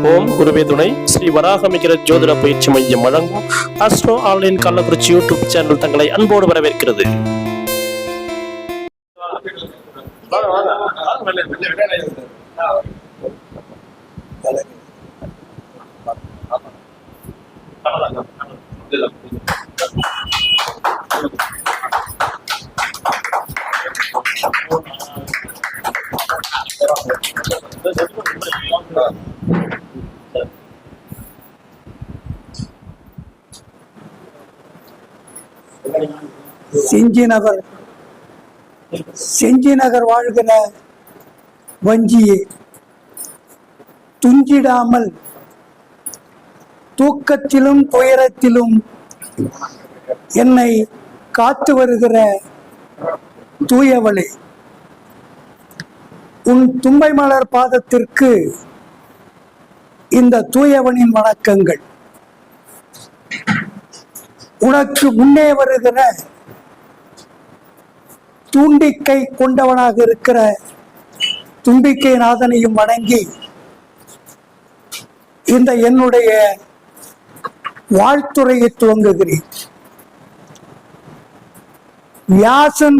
ஓம் குருவே துணை ஸ்ரீ வராகமிகிற ஜோதிட பயிற்சி மையம் வழங்கும் astro online Kallakurichi YouTube channel தங்களை அன்போடு வரவேற்கிறது. செஞ்சி நகர் வாழ்கிற வஞ்சியே, துஞ்சிடாமல் தூக்கத்திலும் துயரத்திலும் என்னை காத்து வருகிற தூயவளே, உன் தும்பை மலர் பாதத்திற்கு இந்த தூயவனின் வணக்கங்கள். உனக்கு முன்னே வருகிற தூண்டிக்கை கொண்டவனாக இருக்கிற தும்பிக்கை நாதனையும் வணங்கி இந்த என்னுடைய வாழ்த்துறையை துவங்குகிறேன். வியாசன்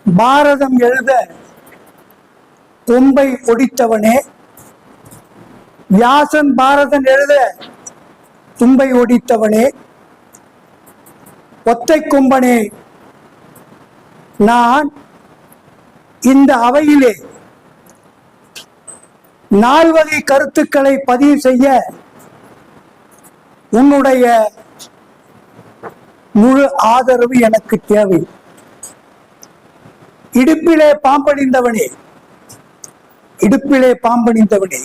பாரதம் எழுத கொம்பை ஒடித்தவனே, வியாசன் பாரதம் எழுத தும்பை ஒடித்தவனே, ஒத்தை கொம்பனே, நான் இந்த அவையிலே 4 வகை கருத்துக்களை பதிவு செய்ய உன்னுடைய முழு ஆதரவு எனக்கு தேவை. இடுப்பிலே பாம்பணிந்தவனே, இடுப்பிலே பாம்பணிந்தவனே,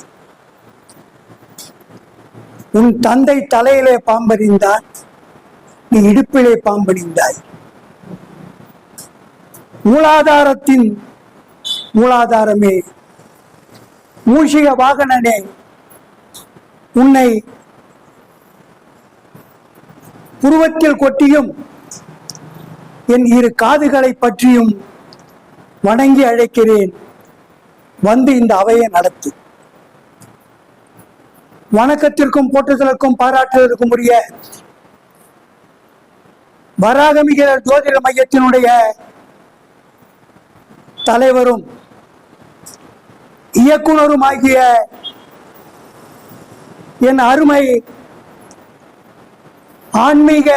உன் தந்தை தலையிலே பாம்பறிந்தார், நீ இடுப்பிலே பாம்பணிந்தாய். மூலாதாரத்தின் மூலாதாரமே, மூஷிக வாகனனே, உன்னை புருவத்தில் கொட்டியும் என் 2 காதுகளை பற்றியும் வணங்கி அழைக்கிறேன். வந்து இந்த அவையை நடத்து. வணக்கத்திற்கும் போற்றுதலுக்கும் பாராட்டுதலுக்கும் உரிய வராகமிகிற ஜோதிட மையத்தினுடைய தலைவரும் இயக்குனரும் ஆகிய என் அருமை ஆன்மீக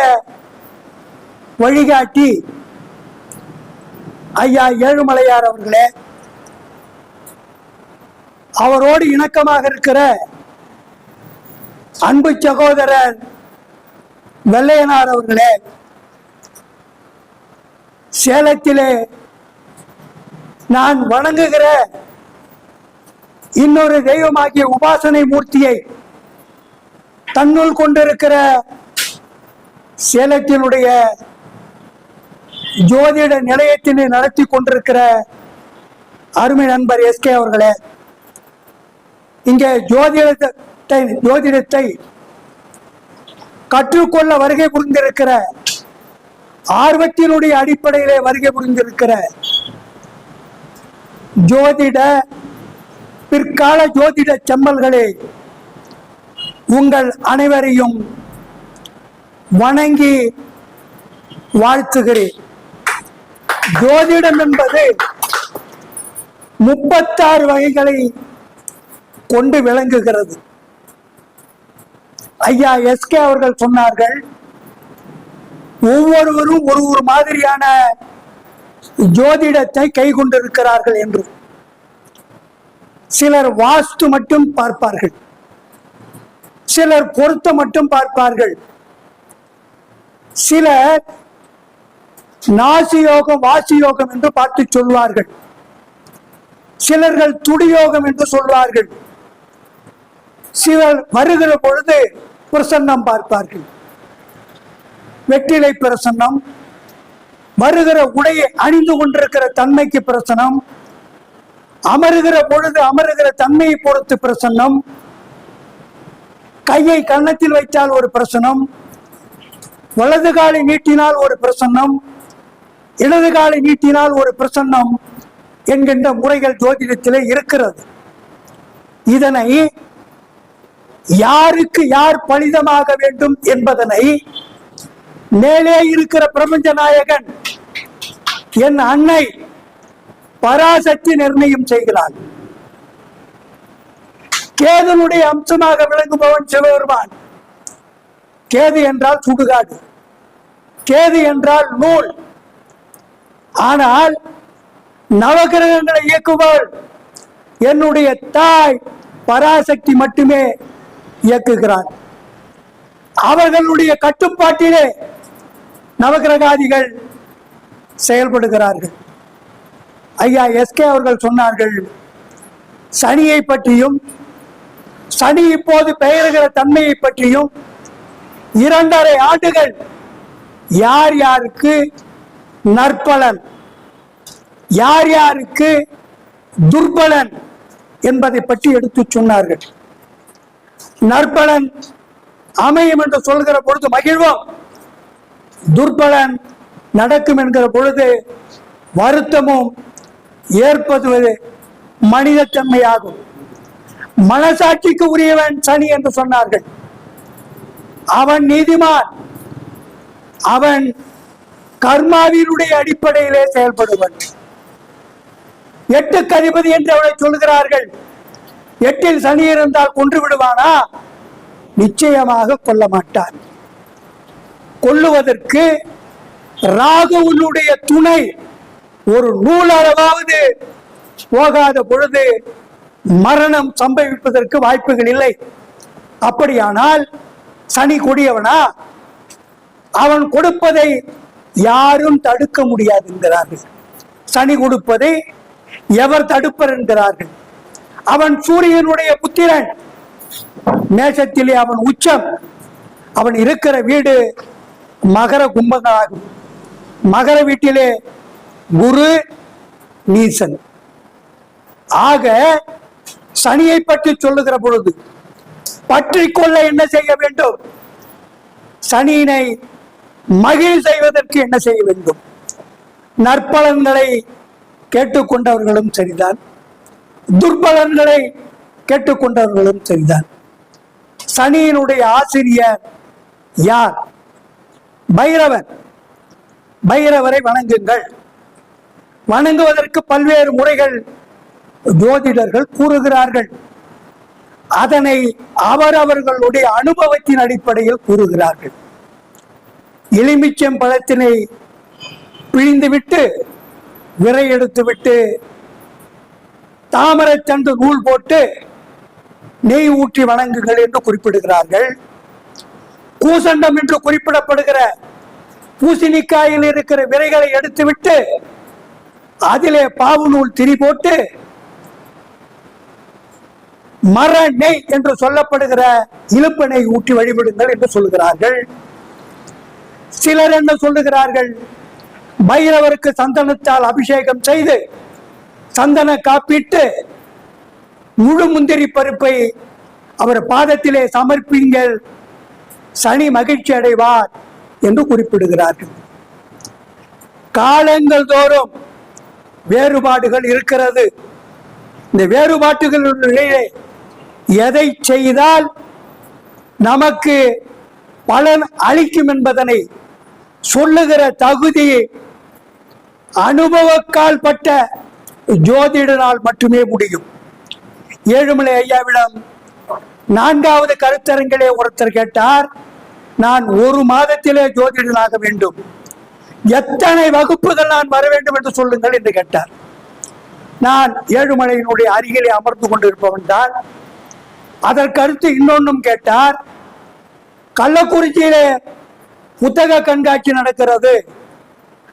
வழிகாட்டி ஐயா ஏழுமலையார் அவர்களே, அவரோடு இணக்கமாக இருக்கிற அன்பு சகோதரர் வெள்ளையனார் அவர்களே, சேலத்திலே நான் வணங்குகிற இன்னொரு தெய்வமாகிய உபாசனை மூர்த்தியை தன்னுள் கொண்டிருக்கிற சேலத்தினுடைய ஜோதிட நிலையத்தினை நடத்தி கொண்டிருக்கிற அருமை நண்பர் எஸ்கே அவர்களே, இங்கே ஜோதிடத்தை கற்றுக்கொள்ள வருகை புரிந்திருக்கிற, ஆர்வத்தினுடைய அடிப்படையிலே வருகை புரிந்திருக்கிற ஜோதிட பிற்கால ஜோதிட செம்மல்களே, உங்கள் அனைவரையும் வணங்கி வாழ்த்துகிறேன். ஜோதிடம் என்பது 36 வகைகளை கொண்டு விளங்குகிறது. ஐயா எஸ்கே அவர்கள் சொன்னார்கள், ஒவ்வொருவரும் ஒரு மாதிரியான ஜோதிடத்தை கை கொண்டிருக்கிறார்கள் என்று. சிலர் வாஸ்து மட்டும் பார்ப்பார்கள், சிலர் பொருத்தம் மட்டும் பார்ப்பார்கள், சிலர் நாசி யோகம் வாசி யோகம் என்று பார்த்து சொல்வார்கள், சிலர்கள் துடியோகம் என்று சொல்வார்கள், சிலர் வருகிற பொழுது பிரசன்னம் பார்ப்பார்கள், வெற்றிலை பிரசன்னம், வருகிற உடையை அணிந்து கொண்டிருக்கிற தன்மைக்கு பிரசனம், அமருகிற பொழுது அமருகிற தன்மையை பொறுத்து பிரசன்னம், கையை கன்னத்தில் வைத்தால் ஒரு பிரசனம், வலது காலை நீட்டினால் ஒரு பிரசன்னம், இடது காலை நீட்டினால் ஒரு பிரசன்னம் என்கின்ற முறைகள் ஜோதிடத்திலே இருக்கிறது. இதனை யாருக்கு யார் பலிதமாக வேண்டும் என்பதனை மேலே இருக்கிற பிரபஞ்ச நாயகன் என் அன்னை பராசக்தி நிர்ணயம் செய்கிறான். கேதுனுடைய அம்சமாக விளங்குபவன் சிவபெருமான். கேது என்றால் சுடுகாடு, கேது என்றால் நூல். ஆனால் நவகிரகங்களை இயக்குபவள் என்னுடைய தாய் பராசக்தி மட்டுமே இயக்குகிறான். அவர்களுடைய கட்டுப்பாட்டிலே நவகிரகாதிகள் செயல்படுகிறார்கள். ஐயா எஸ்கே அவர்கள் சொன்னார்கள், சனியை பற்றியும் சனி இப்போது பெயருகிற தன்மையை பற்றியும் 2.5 ஆண்டுகள் யார் யாருக்கு நற்பலன் யார் யாருக்கு துர்பலன் என்பதை பற்றி எடுத்து சொன்னார்கள். நற்பலன் அமையும் என்று சொல்கிற பொழுது மகிழ்வோம், துர்பலன் நடக்கும் என்கிற பொழுது வருத்தமும் ஏற்பது மனிதத்தன்மையாகும். மனசாட்சிக்கு உரியவன் சனி என்று சொன்னார்கள். அவன் நீதிமான், அவன் கர்மாவினுடைய அடிப்படையிலே செயல்படுவன். 8க்கு அதிபதி என்று அவனை சொல்கிறார்கள். 8இல் சனி இருந்தால் கொன்று விடுவானா? நிச்சயமாக கொல்ல மாட்டான். கொல்லுவதற்கு ராகுவனுடைய துணை ஒரு நூலளவாவது போகாத பொழுது மரணம் சம்பவிப்பதற்கு வாய்ப்புகள் இல்லை. அப்படியானால் சனி கொடியவனா? அவன் கொடுப்பதை யாரும் தடுக்க முடியாது என்கிறார்கள். சனி கொடுப்பதை எவர் தடுப்பர் என்கிறார்கள். அவன் சூரியனுடைய புத்திரன், மேஷத்திலே அவன் உச்சம். அவன் இருக்கிற வீடு மகர கும்பங்களாகும். மகர வீட்டிலே குரு நீசன். ஆக சனியை பற்றி சொல்லுகிற பொழுது பற்றி கொள்ள என்ன செய்ய வேண்டும்? சனியினை மகிழ் செய்வதற்கு என்ன செய்ய வேண்டும்? நற்பலன்களை கேட்டுக்கொண்டவர்களும் சரிதான், துர்பலன்களை கேட்டுக்கொண்டவர்களும் சரிதான். சனியினுடைய ஆசிரியர் யார்? பைரவன். பைரவரை வணங்குங்கள். வணங்குவதற்கு பல்வேறு முறைகள் ஜோதிடர்கள் கூறுகிறார்கள். அதனை அவரவர்களுடைய அனுபவத்தின் அடிப்படையில் கூறுகிறார்கள். எலுமிச்சம் பழத்தினை பிழிந்துவிட்டு விரை எடுத்துவிட்டு தாமரைத்தண்டு நூல் போட்டு நெய் ஊற்றி வணங்குங்கள் என்று குறிப்பிடுகிறார்கள். கூசண்டம் என்று குறிப்பிடப்படுகிற பூசணிக்காயில் இருக்கிற விரைகளை எடுத்துவிட்டு அதிலே பாவு நூல் திரி போட்டு மர நெய் என்று சொல்லப்படுகிற இழுப்பனை ஊற்றி வழிபடுங்கள் என்று சொல்லுகிறார்கள். சிலர் என்ன சொல்லுகிறார்கள்? பைரவருக்கு சந்தனத்தால் அபிஷேகம் செய்து சந்தன காப்பிட்டு முழு முந்திரி பருப்பை அவர் பாதத்திலே சமர்ப்பிங்கள், சனி மகிழ்ச்சி அடைவார் என்று குறிப்பிடுகிறார்கள். காலங்கள் தோறும் வேறுபாடுகள் இருக்கிறது. இந்த வேறுபாட்டுகளிலே எதை செய்தால் நமக்கு பலன் அளிக்கும் என்பதனை சொல்லுகிற தகுதி அனுபவக்கால் பட்ட ஜோதிடனால் மட்டுமே முடியும். ஏழுமலை ஐயாவிடம் 4வது கருத்தரங்கிலே ஒருத்தர் கேட்டார், நான் 1 மாதத்திலே ஜோதிடனாக வேண்டும், எத்தனை வகுப்புகள் நான் வர வேண்டும் என்று சொல்லுங்கள் என்று கேட்டார். நான் ஏழுமலையினுடைய அருகிலே அமர்ந்து கொண்டிருப்பவன் தான். அதற்கடுத்து இன்னொன்னும் கேட்டார். கள்ளக்குறிச்சியிலே புத்தக கண்காட்சி நடக்கிறது,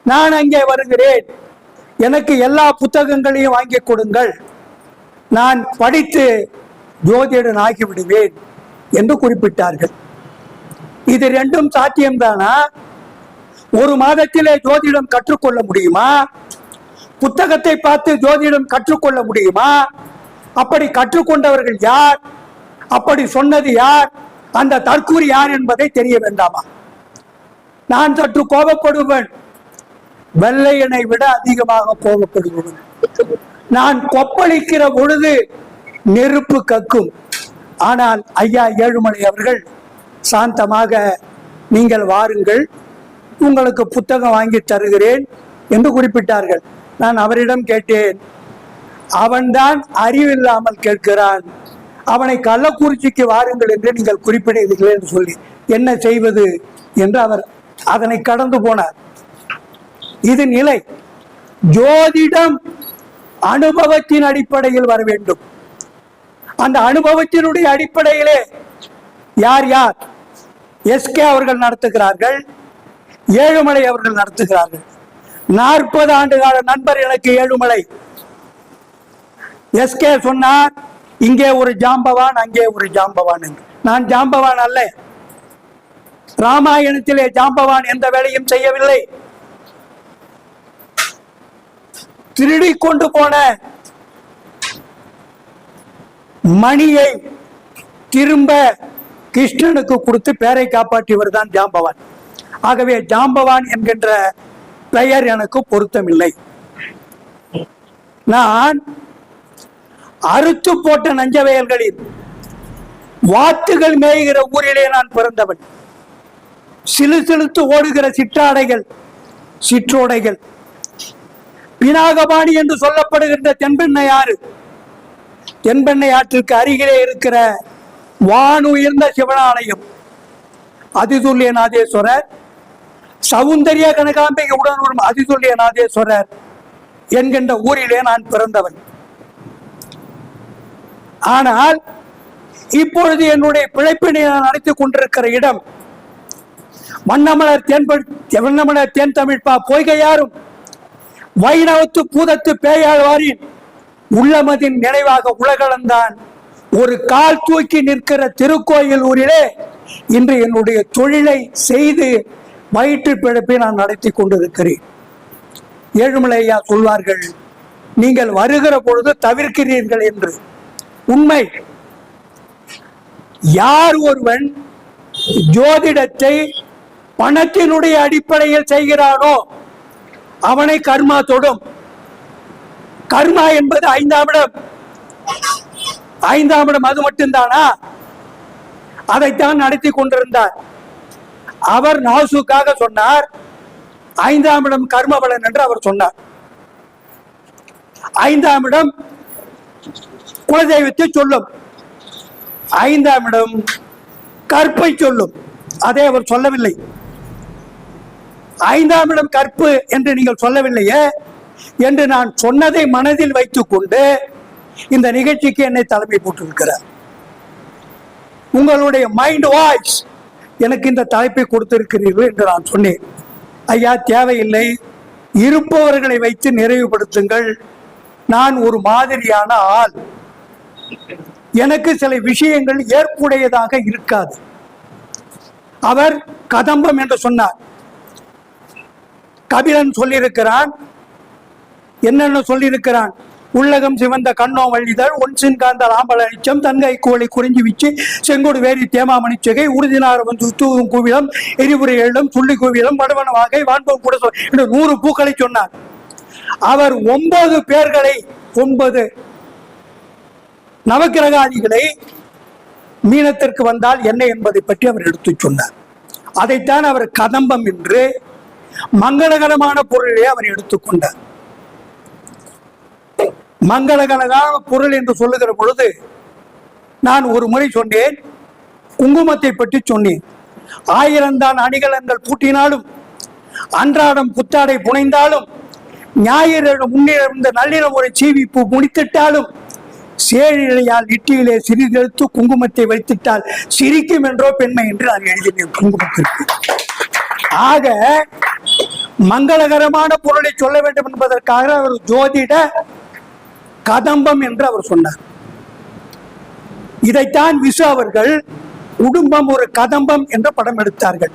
நான் அங்கே வருகிறேன், எனக்கு எல்லா புத்தகங்களையும் வாங்கி கொடுங்கள், நான் படித்து ஜோதிடன் ஆகிவிடுவேன் என்று குறிப்பிட்டார்கள். இது 2ம் சாத்தியம்தானா? 1 மாதத்திலே ஜோதிடம் கற்றுக்கொள்ள முடியுமா? புத்தகத்தை பார்த்து ஜோதிடம் கற்றுக்கொள்ள முடியுமா? அப்படி கற்றுக்கொண்டவர்கள் யார்? அப்படி சொன்னது யார்? அந்த தற்கூரி யார் என்பதை தெரிய வேண்டாமா? நான் சற்று கோபப்படுவன், வெள்ளையனை விட அதிகமாக கோபப்படுபவன். நான் கொப்பளிக்கிற பொழுது நெருப்பு கக்கும், ஆனால் ஐயா ஏழுமலை அவர்கள் சாந்தமாக, நீங்கள் வாருங்கள், உங்களுக்கு புத்தகம் வாங்கி தருகிறேன் என்று குறிப்பிட்டார்கள். நான் அவரிடம் கேட்டேன், அவன்தான் அறிவில்லாமல் கேட்கிறான், அவனை கள்ளக்குறிச்சிக்கு வாருங்கள் என்று நீங்கள் குறிப்பிடுகிறீர்கள் என்று சொல்லி என்ன செய்வது என்று அவர் அதனை கடந்து போனார். இது நிலை. ஜோதிடம் அனுபவத்தின் அடிப்படையில் வர வேண்டும். அந்த அனுபவத்தினுடைய அடிப்படையிலே யார் யார் எஸ்கே அவர்கள் நடத்துகிறார்கள், ஏழுமலை அவர்கள் நடத்துகிறார்கள். 40 ஆண்டு கால நண்பர் எனக்கு ஏழுமலை. எஸ்கே சொன்னார், இங்கே ஒரு ஜாம்பவான், அங்கே ஒரு ஜாம்பவான் என்று. நான் ஜாம்பவான் அல்ல. ராமாயணத்திலே ஜாம்பவான் எந்த வேலையும் செய்யவில்லை. திருடி கொண்டு போன மணியை திரும்ப கிருஷ்ணனுக்கு கொடுத்து பேரை காப்பாற்றியவர் தான் ஜாம்பவான். ஆகவே ஜாம்பவான் என்கின்ற பெயர் எனக்கு பொருத்தமில்லை. நான் அறுத்து போட்ட நஞ்ச வயல்களில் வாத்துகள் மேய்கிற ஊரிலே நான் பிறந்தவன். சிலு சிலுத்து ஓடுகிற சிற்றாடைகள், சிற்றோடைகள், பினாகபாணி என்று சொல்லப்படுகின்ற தென்பெண்ணை ஆறு, தென்பெண்ணை ஆற்றுக்கு அருகிலே இருக்கிற வானுயர்ந்த சிவனாலயம், அதிதுல்லிய நாதேஸ்வரர், சௌந்தரிய கனகாம்பிகை உடன் வரும் அதிதுல்லிய நாதேஸ்வரர் என்கின்ற ஊரிலே நான் பிறந்தவன். ஆனால் இப்பொழுது என்னுடைய பிழைப்பினை நான் நடத்திக் கொண்டிருக்கிற இடம் வண்ணமலர் தேன் தமிழ்ப்பா பொய்கையாரும் வைணவத்து பூதத்து பேயாழ்வாரின் உள்ளமதின் நினைவாக உலகளந்தான் ஒரு கால் தூக்கி நிற்கிற திருக்கோயில் ஊரிலே இன்று என்னுடைய தொழிலை செய்து வயிற்று பிழைப்பை நான் நடத்தி கொண்டிருக்கிறேன். ஏழுமலை ஐயா சொல்வார்கள், நீங்கள் வருகிற பொழுது தவிர்க்கிறீர்கள் என்று. உண்மை. யார் ஒருவன் ஜோதிடத்தை பணத்தினுடைய அடிப்படையில் செய்கிறானோ அவனை கர்மா தொடும். கர்மா என்பது 5ஆம் இடம். 5ஆம் இடம் அது மட்டும்தானா? அதைத்தான் நடத்தி கொண்டிருந்தார் அவர். நாசுக்காக சொன்னார் 5ஆம் இடம் கர்ம பலன் என்று அவர் சொன்னார். 5ஆம் இடம் குலதெய்வத்தை சொல்லும், 5ஆம் இடம் கற்பை சொல்லும். அதை அவர் சொல்லவில்லை. 5ஆம் இடம் கற்பு என்று நீங்கள் சொல்லவில்லையே என்று நான் சொன்னதை மனதில் வைத்துக் கொண்டு இந்த நிகழ்ச்சிக்கு என்னை தலைமை போட்டிருக்கிறார். உங்களுடைய மைண்ட் வாய்ஸ் எனக்கு இந்த தலைப்பை கொடுத்திருக்கிறீர்கள் என்று நான் சொன்னேன். ஐயா, தேவையில்லை, இருப்பவர்களை வைத்து நிறைவுபடுத்துங்கள். நான் ஒரு மாதிரியான ஆள். எனக்கு சில விஷயங்கள் ஏற்புடையதாக இருக்காது. அவர் கதம்பம் என்று சொன்னார். கபிலன் சொல்லியிருக்கிறான். என்னென்ன சொல்லியிருக்கிறான்? உள்ளகம் சிவந்த கண்ணோ வள்ளிதழ் ஒன்சின் காந்தால் ஆம்பள நிச்சம் தன்கை கோழி குறிஞ்சி வீச்சு செங்கோடு வேரி தேமாமணிச்சகை உறுதினாரவன் சுத்தூதும் கூவிலம் எரிபுரை எழும் சுள்ளி கூவிலம் வடவன வாகை வான்பம் கூட 100 பூக்களை சொன்னார். அவர் 9 பேர்களை 9 நவக்கிரகாதிகளை மீனத்திற்கு வந்தால் என்ன என்பதை பற்றி அவர் எடுத்து சொன்னார். அதைத்தான் அவர் கதம்பம் என்று மங்களகரமான பொருளை அவர் எடுத்துக்கொண்டார். மங்களகரமான பொருள் என்று சொல்லுகிற பொழுது நான் ஒரு முறை சொன்னேன், குங்குமத்தை பற்றி சொன்னேன். 1000 தான் அணிகலன்கள் பூட்டினாலும், அன்றாடம் புத்தாடை புனைந்தாலும், ஞாயிறு முன்னிருந்த நள்ளிரம் ஒரு சீவிப்பு முடித்திட்டாலும், சேழிழையால் இட்டியிலே சிறிதெடுத்து குங்குமத்தை வைத்திட்டால் சிரிக்கும் என்றோ பெண்மை என்று நான் எழுதினேன் குங்குமத்திற்கு. ஆக மங்களகரமான பொருளை சொல்ல வேண்டும் என்பதற்காக அவர் ஜோதிட கதம்பம் என்று அவர் சொன்னார். இதைத்தான் விசு அவர்கள் குடும்பம் ஒரு கதம்பம் என்று படம் எடுத்தார்கள்.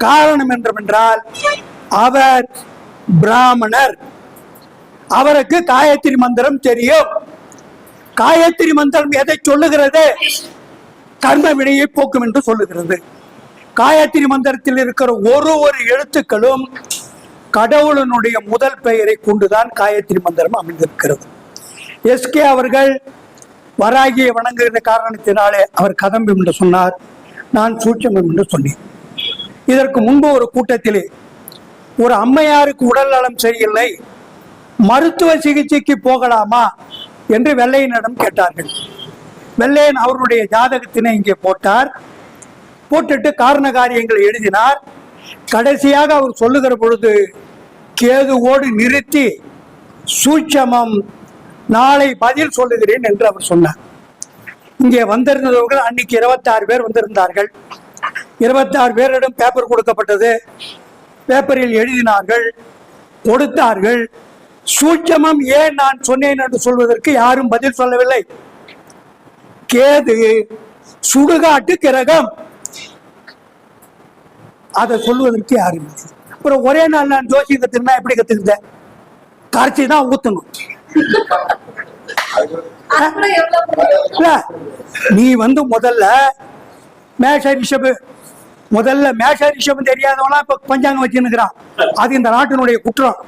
காரணம் என்றால் அவர் பிராமணர், அவருக்கு காயத்ரி மந்திரம் தெரியும். காயத்ரி மந்திரம் எதை சொல்லுகிறது? கர்ம வினையை போக்கும் என்று சொல்லுகிறது. காயத்ரி மந்திரத்தில் இருக்கிற ஒரு எழுத்துக்களும் கடவுளனுடைய முதல் பெயரை கொண்டுதான் காயத்ரி மந்திரம் அமைந்திருக்கிறது. எஸ்கே அவர்கள் வராகியை வணங்குகிற காரணத்தினாலே அவர் கதம்பம் என்று சொன்னார். நான் சூட்சமம் என்று சொன்னேன். இதற்கு முன்பு ஒரு கூட்டத்திலே ஒரு அம்மையாருக்கு உடல் நலம் சரியில்லை, மருத்துவ சிகிச்சைக்கு போகலாமா என்று வெள்ளையனிடம் கேட்டார்கள். வெள்ளையன் அவருடைய ஜாதகத்தினை இங்கே போட்டார். போட்டுட்டு காரண காரியங்களை எழுதினார். கடைசியாக அவர் சொல்லுகிற பொழுது கேதுவோடு நிறுத்தி சூட்சமம் நாளை பதில் சொல்லுகிறேன் என்று அவர் சொன்னார். இங்கே வந்திருந்தவர்கள் அன்னைக்கு 26 பேர் வந்திருந்தார்கள். 26 பேரிடம் பேப்பர் கொடுக்கப்பட்டது. பேப்பரில் எழுதினார்கள், கொடுத்தார்கள். சூட்சமம் ஏன் நான் சொன்னேன் என்று சொல்வதற்கு யாரும் பதில் சொல்லவில்லை. கேது சுடுகாட்டு கிரகம், அதை சொல்வதற்கு யாரும் இல்லை. அப்புறம் ஒரே நாள் நான் ஜோசியம் கத்துனா எப்படி கத்துக்கிட்டேன்? காய்ச்சி தான் ஊத்தணும். நீ முதல்ல மேஷ ரிஷபு, முதல்ல மேஷ ரிஷபம் தெரியாதவனா இப்ப பஞ்சாங்கம் வச்சுன்னுக்கிறான். அது இந்த நாட்டினுடைய குற்றம்.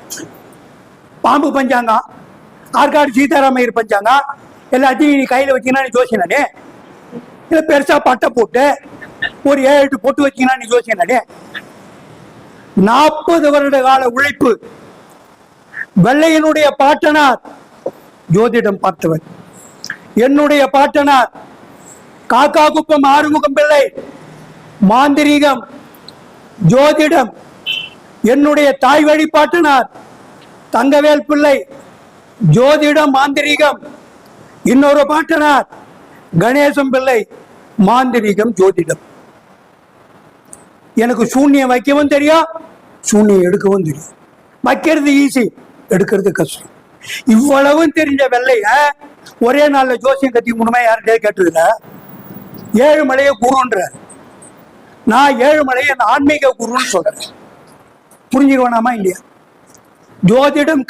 பாம்பு பஞ்சாங்கம், ஆற்காடு சீதாராமையர் பஞ்சாங்கம் எல்லாத்தையும் நீ கையில வச்சீங்கன்னா நீ ஜோசியனே. இல்ல பெருசா பட்டை போட்டு ஒரு 7-8 பொட்டு வச்சீங்கன்னா நீ ஜோசியனே. 40 வருட கால உழைப்பு. வெள்ளையனுடைய பாட்டனார் ஜோதிடம் பார்த்தவர். என்னுடைய பாட்டனார் காக்கா குப்பம் ஆறுமுகம் பிள்ளை மாந்திரீகம் ஜோதிடம். என்னுடைய தாய் வழி பாட்டனார் தங்கவேல் பிள்ளை ஜோதிடம் மாந்திரீகம். இன்னொரு பாட்டனார் கணேசம் பிள்ளை மாந்திரீகம் ஜோதிடம். எனக்கு சூன்யம் வைக்கவும் தெரியும், சூன்யம் எடுக்கவும் தெரியும். வைக்கிறது ஈஸி, எடுக்கிறது கஷ்டம். இவ்வளவும் தெரிஞ்ச வெள்ளைய ஒரே நாள்ல ஜோசியம் கத்தி முன்னுமே யார்கிட்டே கேட்டதுல ஏழுமலைய குருன்ற. நான் ஏழுமலைய ஆன்மீக குருன்னு சொல்றேன். புரிஞ்சுக்க வேணாமா இல்லையா? ஜோதிடம்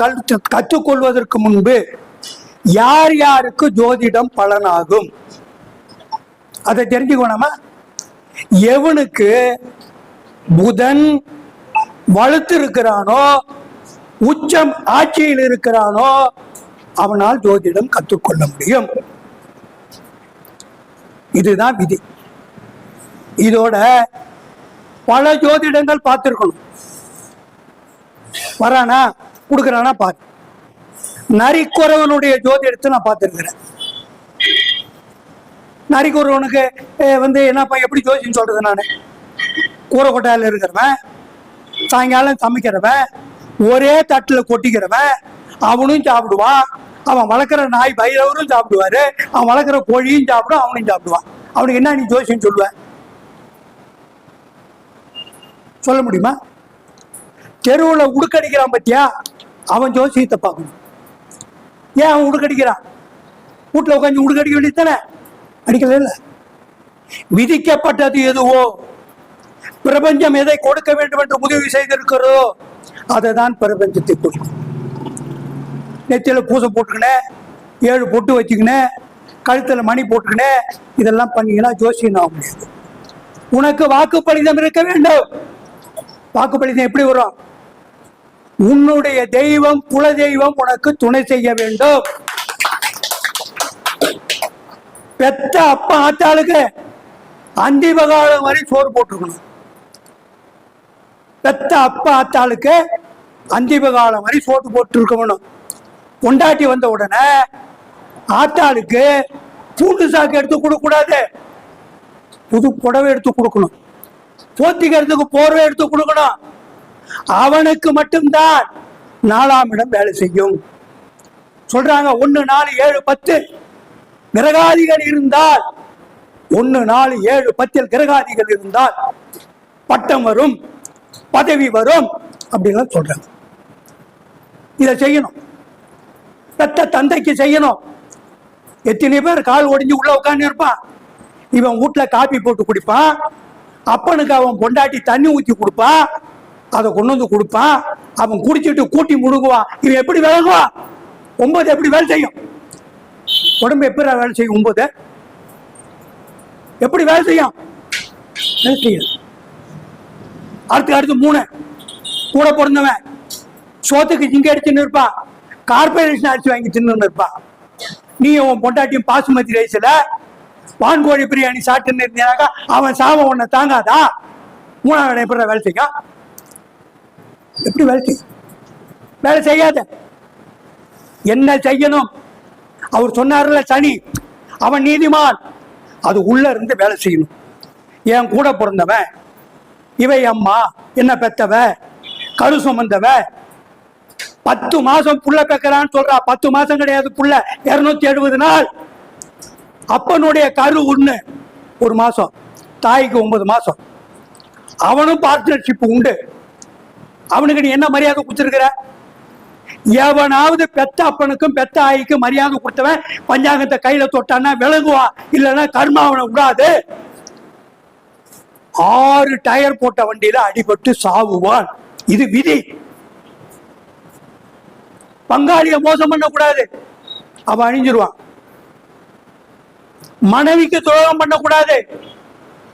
கற்றுக்கொள்வதற்கு முன்பு யார் யாருக்கு ஜோதிடம் பலனாகும் அதை தெரிஞ்சுக்க வேணாமா? எவனுக்கு புதன் வலுத்து இருக்கிறானோ, உச்சம் ஆட்சியில் இருக்கிறானோ, அவனால் ஜோதிடம் கற்றுக்கொள்ள முடியும். இதுதான் விதி. இதோட பல ஜோதிடங்கள் பார்த்திருக்கணும். வரானா கொடுக்குறானா பாரு. நரிக்குறவனுடைய ஜோதிடத்தை நான் பார்த்திருக்கிறேன். நரிக்குறவனுக்கு என்னப்பா எப்படி ஜோதிடம் சொல்றது? நான் கூரை கொட்டாயில் இருக்கிறவன், சாயங்காலம் சமைக்கிறவன், ஒரே தட்டுல கொட்டிக்கிறவன், அவனும் சாப்பிடுவான். அவன் வளர்க்குற நாய் பைரவரும் சாப்பிடுவாரு, அவன் வளர்க்குற கோழியும் சாப்பிடும், அவனையும் சாப்பிடுவான். அவனுக்கு என்ன நீ ஜோசியம் சொல்லுவ? சொல்ல முடியுமா? தெருவில் உடுக்கடிக்கிறான் பத்தியா, அவன் ஜோசியத்தை பார்க்கணும். ஏன் அவன் உடுக்கடிக்கிறான்? வீட்டில் உட்காந்து உடுக்கடிக்க வேண்டியதானே? அடிக்கல. இல்லை, விதிக்கப்பட்டது எதுவோ, பிரபஞ்சம் எதை கொடுக்க வேண்டும் என்று முடிவு செய்திருக்கிறதோ அதை தான் பிரபஞ்சத்தை கொடுக்கும். நெத்தியில பூசை போட்டுக்கினேன், 7 பொட்டு வச்சுக்கினேன், கழுத்துல மணி போட்டுக்கினேன், இதெல்லாம் பண்ணீங்கன்னா ஜோசியம் ஆக முடியாது. உனக்கு வாக்குப்பளிதம் இருக்க வேண்டும். வாக்குப்பளிதம் எப்படி வரும்? உன்னுடைய தெய்வம், குல தெய்வம் உனக்கு துணை செய்ய வேண்டும். பெத்த அப்பா ஆத்தாளுக்கு அந்திபகாலம் வரை சோறு போட்டுருக்கணும். பெத்த அப்பா ஆத்தாளுக்கு அந்திபகாலம் வரை சோறு போட்டு இருக்கணும். கொண்டாட்டி வந்த உடனே ஆத்தாளுக்கு பூண்டு சாக்கு எடுத்து கொடுக்க கூடாது, புது புடவை எடுத்து கொடுக்கணும். போத்திக்கிறதுக்கு போர்வை எடுத்து கொடுக்கணும். அவனுக்கு மட்டும்தான் 4ஆம் இடம் வேலை செய்யும். சொல்றாங்க 1, 4, 7, 10 கிரகாதிகள் இருந்தால், 1, 4, 7, 10 கிரகாதிகள் இருந்தால் பட்டம் வரும், பதவி வரும் அப்படின்லாம் சொல்றாங்க. இதை செய்யணும். பெத்த தந்தைக்கு செய்யணும். எத்தனை பேர் கால் ஒடிஞ்சு உள்ள உட்காந்து இருப்பான். இவன் வீட்டுல காப்பி போட்டு குடிப்பான், அப்பனுக்கு அவன் பொண்டாட்டி தண்ணி ஊற்றி கொடுப்பான், அதை கொண்டு வந்து கொடுப்பான், அவன் குடிச்சிட்டு கூட்டி முழுகுவான். இவன் எப்படி விளங்குவான்? 9 எப்படி வேலை செய்யும்? உடம்பு எப்படி வேலை செய்யும்? 9 எப்படி வேலை செய்யும்? அடுத்து 3 கூட பிறந்தவன் சோத்துக்கு ஜிங்க அடிச்சுன்னு இருப்பான், கார்பரேஷன் அரிசி வாங்கி தின்னு இருப்பான். நீ உன் பொண்டாட்டியும் பாசுமதி ரைஸ்ல வான்கோழி பிரியாணி சாப்பிட்டுன்னு இருந்தாக்கா அவன் சாபம் உன்னை தாங்காதா? மூணாவது எப்படி வேலை செய்ய? எப்படி வேலை செய்ய? வேலை செய்யாத. என்ன செய்யணும்? அவர் சொன்னார்ல சனி, அவன் நீதிமான், அது உள்ள இருந்து வேலை செய்யணும். என் கூட பிறந்தவன், இவை அம்மா என்ன பெத்தவ, கரு சுமந்தவ, 10 மாசம் புள்ள பெக்கறான்னு சொல்றா. 10 மாசம் கிடையாது புள்ள, 270 நாள். அப்பனுடைய கரு 1 மாசம், தாய்க்கு 9 மாசம். அவனும் பார்ட்னர்ஷிப் உண்டு. அவனுக்கு நீ என்ன மரியாதை கொடுத்துருக்கிற? எவனாவது பெத்த அப்பனுக்கும் பெத்த ஆய்க்கும் மரியாதை கொடுத்தவன் பஞ்சாங்கத்தை கையில தொட்டான்னா விளங்குவான், இல்லைன்னா கர்மா அவனை விடாது. 6 டயர் போட்ட வண்டியில அடிபட்டு சாவுவான். இது விதி. பங்காளிய மோசம் பண்ண கூடாது, அவன் அழிஞ்சிருவான். மனைவிக்கு துரோகம் பண்ணக்கூடாது,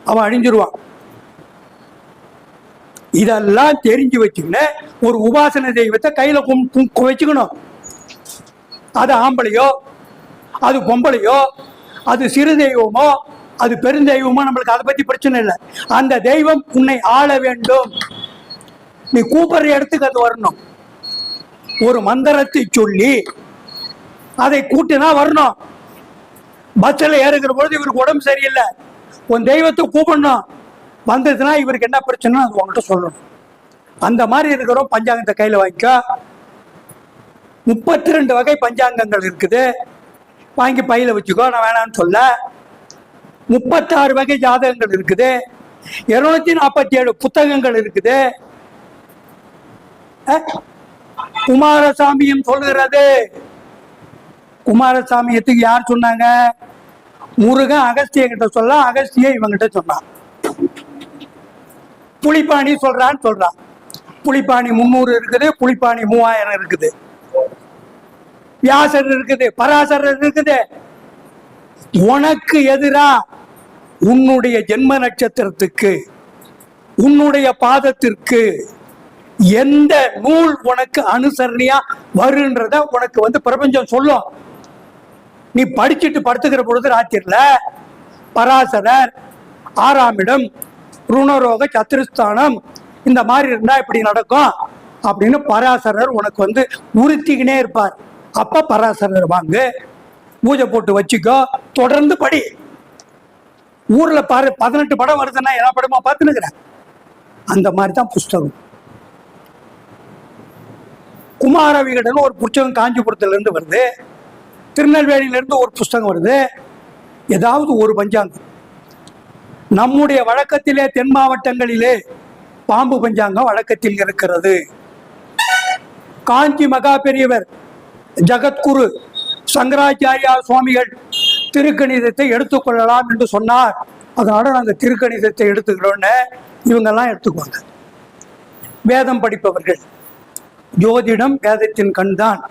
அவன் அழிஞ்சிருவான். இதெல்லாம் தெரிஞ்சு வச்சுக்கின்னு ஒரு உபாசன தெய்வத்தை கையில வச்சுக்கணும். அது ஆம்பளையோ, அது பொம்பளையோ, அது சிறு தெய்வமோ, அது பெருந்தெய்வமோ, நம்மளுக்கு அதை பத்தி பிரச்சனை இல்லை. அந்த தெய்வம் உன்னை ஆள வேண்டும். நீ கூப்பிடுற இடத்துக்கு அது வரணும். ஒரு மந்திரத்தை சொல்லி அதை கூட்டினா வரணும். பஸ்ஸில் ஏறுகிற பொழுது இவருக்கு உடம்பு சரியில்லை, உன் தெய்வத்தை கூப்பிடணும். வந்ததுன்னா இவருக்கு என்ன பிரச்சனை அது உங்கள்கிட்ட சொல்லணும். அந்த மாதிரி இருக்கிறோம். பஞ்சாங்கத்தை கையில் வாங்கிக்க. 32 வகை பஞ்சாங்கங்கள் இருக்குது, வாங்கி பையில வச்சுக்கோ, நான் வேணான்னு சொல்ல. 36 வகை ஜாதகங்கள் இருக்குது, 247 புத்தகங்கள் இருக்குது. குமாரசாமியும் சொல்லுகிறது. குமாரசாமியத்துக்கு யார் சொன்னாங்க? முருகன் அகஸ்திய கிட்ட சொல்ல, அகஸ்திய இவங்கிட்ட சொன்னான். புலிப்பாணி சொல்றான். புலிப்பாணி 300 இருக்குது, புலிப்பாணி 3000 இருக்குது. வியாசர் இருக்குது, பராசரர் இருக்குது. உனக்கு எதிரா உன்னுடைய ஜென்ம நட்சத்திரத்துக்கு, உன்னுடைய பாதத்திற்கு எந்த நூல் உனக்கு அனுசரணையா வருன்றத உனக்கு பிரபஞ்சம் சொல்லும். நீ படிச்சுட்டு படுத்துக்கிற பொழுது ராத்திரில பராசரர் 6ஆம் இடம் ருணரோக சத்துருஸ்தானம் இந்த மாதிரி இருந்தா இப்படி நடக்கும் அப்படின்னு பராசரர் உனக்கு உறுத்திக்கினே இருப்பார். அப்ப பராசரர் வாங்கு, பூஜை போட்டு வச்சுக்கோ, தொடர்ந்து படி. ஊர்ல பாரு 18 படம் வருதுன்னா எல்லா படமா பார்த்துனுக்கிறேன். அந்த மாதிரி தான் புஸ்தகம். குமார விகடன் ஒரு புத்தகம் காஞ்சிபுரத்துல இருந்து வருது, திருநெல்வேலியில இருந்து ஒரு புஸ்தகம் வருது. ஏதாவது ஒரு பஞ்சாங்கம். நம்முடைய வழக்கத்திலே தென் மாவட்டங்களிலே பாம்பு பஞ்சாங்கம் வழக்கத்தில் இருக்கிறது. காஞ்சி மகா பெரியவர் ஜகத்குரு சங்கராச்சாரியா சுவாமிகள் திருக்கணிதத்தை எடுத்துக்கொள்ளலாம் என்று சொன்னார். அதனால நாங்கள் திருக்கணிதத்தை எடுத்துக்கிறோன்னு இவங்கெல்லாம் எடுத்துக்குவாங்க. வேதம் படிப்பவர்கள், ஜோதிடம் வேதத்தின் கண் தான்.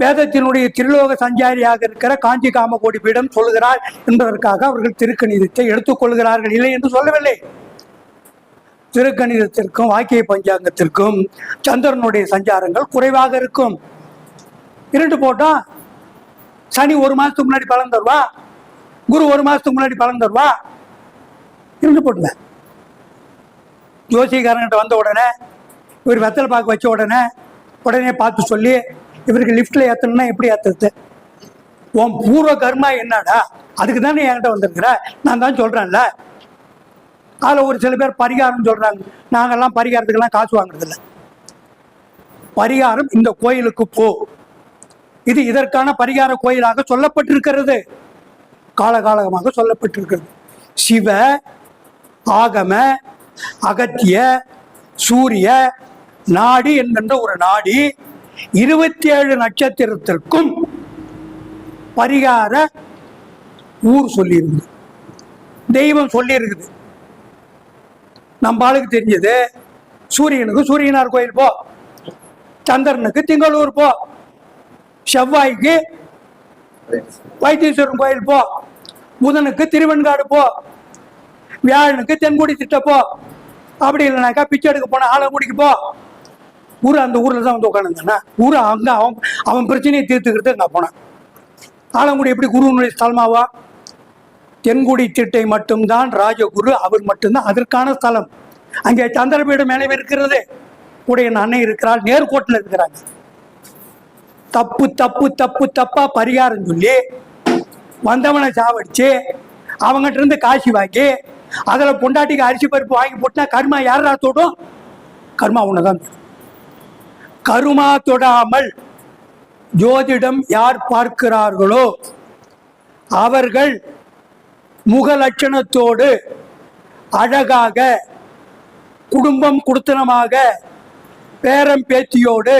வேதத்தினுடைய திருலோக சஞ்சாரியாக இருக்கிற காஞ்சி காமகோடி பீடம் சொல்லுகிறார் என்பதற்காக அவர்கள் திருக்கணிதத்தை எடுத்துக்கொள்கிறார்கள். இல்லை என்று சொல்லவில்லை. திருக்கணிதத்திற்கும் வாக்கிய பஞ்சாங்கத்திற்கும் சந்திரனுடைய சஞ்சாரங்கள் குறைவாக இருக்கும். 2 போட்டோம். சனி 1 மாசத்துக்கு முன்னாடி பலன் தருவா, குரு 1 மாசத்துக்கு முன்னாடி பலன் தருவா. 2 போட்டுங்க. ஜோசிகாரங்கிட்ட வந்த உடனே இவர் வெத்தலை பாக்கு வச்ச உடனே பார்த்து சொல்லி இவருக்கு லிப்ட்ல ஏத்தணும்னா எப்படி ஏத்துறது? உன் பூர்வ கர்மா என்னடா, அதுக்கு தானே என்கிட்ட வந்திருக்கிற, நான் தான் சொல்றேன்ல. அதில் ஒரு சில பேர் பரிகாரம் சொல்றாங்க. நாங்கெல்லாம் பரிகாரத்துக்கெல்லாம் காசு வாங்குறது இல்லை. பரிகாரம் இந்த கோயிலுக்கு போ, இது இதற்கான பரிகார கோயிலாக சொல்லப்பட்டிருக்கிறது, காலகாலமாக சொல்லப்பட்டிருக்கிறது. சிவ ஆகம அகத்திய சூரிய நாடி என்கின்ற ஒரு நாடி 27 நட்சத்திரத்திற்கும் பரிகார ஊர் சொல்லியிருக்கு, தெய்வம் சொல்லியிருக்குது. நம்ம ஆளுக்கு தெரிஞ்சது சூரியனுக்கு சூரியனார் கோயில் போ, சந்திரனுக்கு திங்களூர் போ, செவ்வாய்க்கு வைத்தீஸ்வரன் கோயில் போ, புதனுக்கு திருவெண்காடு போ, வியாழனுக்கு தென்குடி திட்ட போ, அப்படி இல்லைனாக்கா பிச்சை எடுக்க போன ஆலங்குடிக்கு போ. ஊர் அந்த ஊர்ல தான் உட்காந்துருந்தானா, ஊர் அங்க அவன் பிரச்சனையை தீர்த்துக்கிறது நான் போனேன். ஆலங்குடி எப்படி குருவனுடைய ஸ்தலமாவா? தென்குடி திட்டை மட்டும்தான் ராஜகுரு, அவர் மட்டும்தான் அதற்கான ஸ்தலம். அங்கே சந்திரபீடம் மேலே இருக்கிறது, கூட என் அன்னை இருக்கிறாள், நேர்கோட்டில் இருக்கிறாங்க. தப்பு தப்பு தப்பு தப்பா பரிகாரம் சொல்லி வந்தவனை சாவடிச்சு அவங்ககிட்ட இருந்து காசி வாங்கி அதில் பொண்டாட்டிக்கு அரிசி பருப்பு வாங்கி போட்டா கர்மா யாரா தொடும்? கர்மா ஒண்ணுதான். கருமா தொடாமல் ஜோதிடம் யார் பார்க்கிறார்களோ அவர்கள் முக லட்சணத்தோடு அழகாக குடும்பம் குடுத்தனமாக பேரம் பேத்தியோடு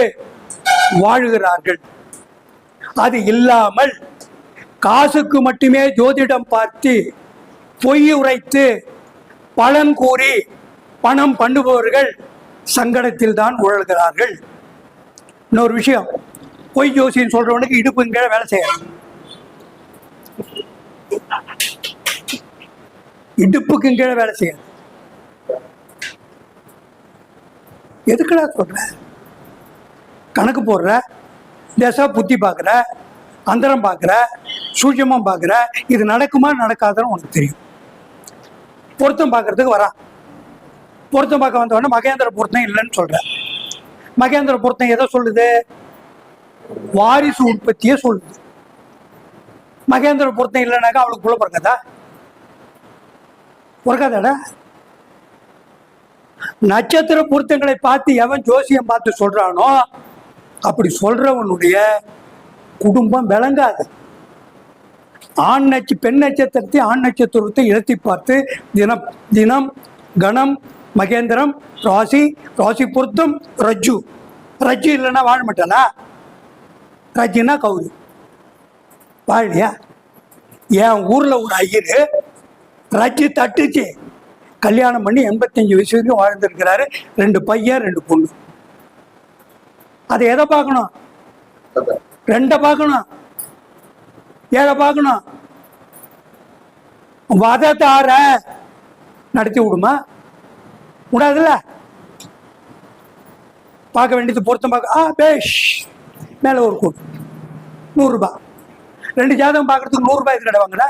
வாழுகிறார்கள். அது இல்லாமல் காசுக்கு மட்டுமே ஜோதிடம் பார்த்து பொய் உரைத்து பலன் கூறி பணம் பண்ணுபவர்கள் சங்கடத்தில் தான் உழல்கிறார்கள். இன்னொரு விஷயம், பொய் ஜோசியம் சொல்றவனுக்கு இடுப்பு கீழே வேலை செய்யணும். இடுப்புக்கு கீழே வேலை செய்யணும். எதுக்குடா சொல்ற? கணக்கு போடுற, தேச புத்தி பார்க்குற, அந்தரம் பார்க்குற, சூட்சமம் பார்க்குற, இது நடக்குமா நடக்காதுன்னு உனக்கு தெரியும். பொருத்தம் பார்க்கறதுக்கு வரா. பொருத்தம் பார்க்க வந்தவொடனே மகேந்திர பொருத்தம் இல்லைன்னு சொல்ற. மகேந்திர பொருத்தம் எதை சொல்லுது? வாரிசு உற்பத்தியே சொல்லுது. மகேந்திர பொருத்தம் இல்லைனாக்கா அவளுக்கு புள்ள பிறக்காதா? பிறக்காதாடா? நட்சத்திர பொருத்தங்களை பார்த்து எவன் ஜோசியம் பார்த்து சொல்றானோ அப்படி சொல்றவனுடைய குடும்பம் விளங்காது. பெண் நட்சத்திரத்தை ஆண் நட்சத்திரத்தை இழத்தி பார்த்து தினம் தினம் கணம் மகேந்திரம் ராசி ராசி பொருத்தம் ரஜ்ஜு ரஜ்ஜு இல்லைன்னா வாழ மாட்டாளா? ரஜ்ஜுன்னா கௌரி வாழியா? என் ஊர்ல ஒரு ஐயரு ரஜ்ஜு தட்டுச்சு, கல்யாணம் பண்ணி 85 வயசு வரைக்கும் வாழ்ந்துருக்கிறாரு. 2 பையன் 2 பொண்ணு. அதை எதை பார்க்கணும்? 2 பார்க்கணும், 7 பார்க்கணும். வதத்தார நடத்தி விடுமா? விடாதுல்ல. பார்க்க வேண்டியது பொருத்தம் பார்க்க பேஷ் மேலே ஒரு கூட்டு 100 ரூபாய். 2 ஜாதகம் பார்க்கறதுக்கு 100 ரூபாய் எதுக்கடை வாங்குற?